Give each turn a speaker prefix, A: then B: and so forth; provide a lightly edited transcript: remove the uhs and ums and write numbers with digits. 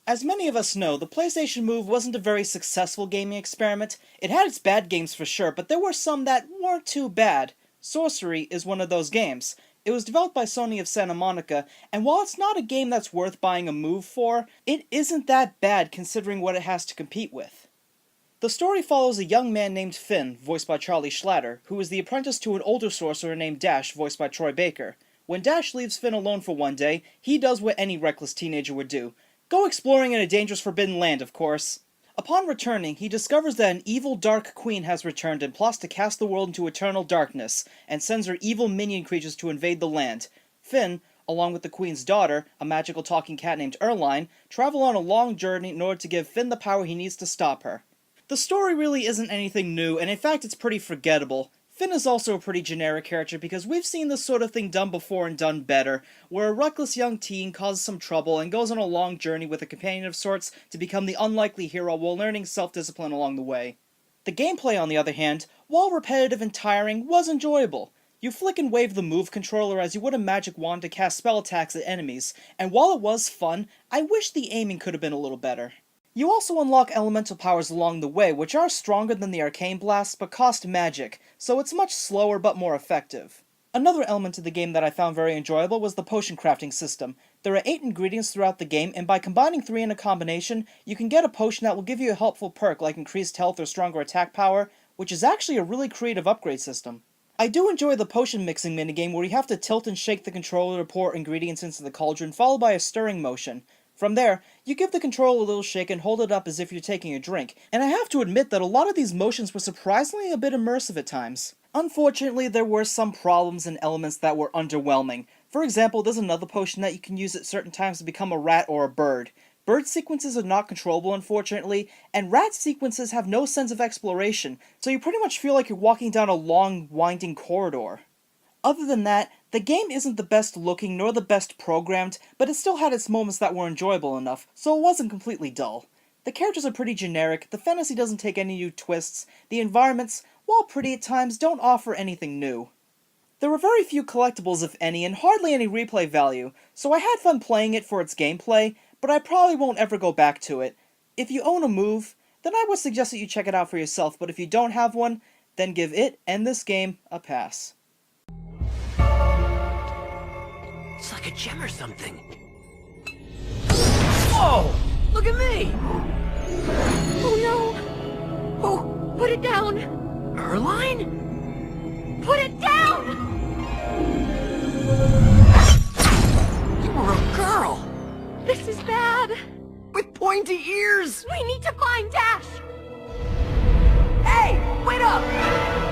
A: As many of us know, the PlayStation Move wasn't a very successful gaming experiment. It had its bad games for sure, but there were some that weren't too bad. Sorcery is one of those games. It was developed by Sony of Santa Monica, and while it's not a game that's worth buying a Move for, it isn't that bad considering what it has to compete with. The story follows a young man named Finn, voiced by Charlie Schlatter, who is the apprentice to an older sorcerer named Dash, voiced by Troy Baker. When Dash leaves Finn alone for one day, he does what any reckless teenager would do. Go exploring in a dangerous forbidden land, of course. Upon returning, he discovers that an evil Dark Queen has returned and plots to cast the world into eternal darkness, and sends her evil minion creatures to invade the land. Finn, along with the Queen's daughter, a magical talking cat named Erline, travel on a long journey in order to give Finn the power he needs to stop her. The story really isn't anything new, and in fact it's pretty forgettable. Finn is also a pretty generic character because we've seen this sort of thing done before and done better, where a reckless young teen causes some trouble and goes on a long journey with a companion of sorts to become the unlikely hero while learning self-discipline along the way. The gameplay, on the other hand, while repetitive and tiring, was enjoyable. You flick and wave the move controller as you would a magic wand to cast spell attacks at enemies, and while it was fun, I wish the aiming could have been a little better. You also unlock elemental powers along the way, which are stronger than the arcane blasts, but cost magic, so it's much slower but more effective. Another element of the game that I found very enjoyable was the potion crafting system. There are 8 ingredients throughout the game, and by combining 3 in a combination, you can get a potion that will give you a helpful perk like increased health or stronger attack power, which is actually a really creative upgrade system. I do enjoy the potion mixing minigame where you have to tilt and shake the controller to pour ingredients into the cauldron, followed by a stirring motion. From there, you give the controller a little shake and hold it up as if you're taking a drink, and I have to admit that a lot of these motions were surprisingly a bit immersive at times. Unfortunately, there were some problems and elements that were underwhelming. For example, there's another potion that you can use at certain times to become a rat or a bird. Bird sequences are not controllable, unfortunately, and rat sequences have no sense of exploration, so you pretty much feel like you're walking down a long, winding corridor. Other than that, the game isn't the best looking nor the best programmed, but it still had its moments that were enjoyable enough, so it wasn't completely dull. The characters are pretty generic, the fantasy doesn't take any new twists, the environments, while pretty at times, don't offer anything new. There were very few collectibles if any, and hardly any replay value, so I had fun playing it for its gameplay, but I probably won't ever go back to it. If you own a Move, then I would suggest that you check it out for yourself, but if you don't have one, then give it and this game a pass.
B: It's like a gem or something. Whoa! Look at me!
C: Oh no! Oh, put it down!
B: Erline?
C: Put it down!
B: You were a girl!
C: This is bad!
B: With pointy ears!
C: We need to find Dash!
B: Hey! Wait up!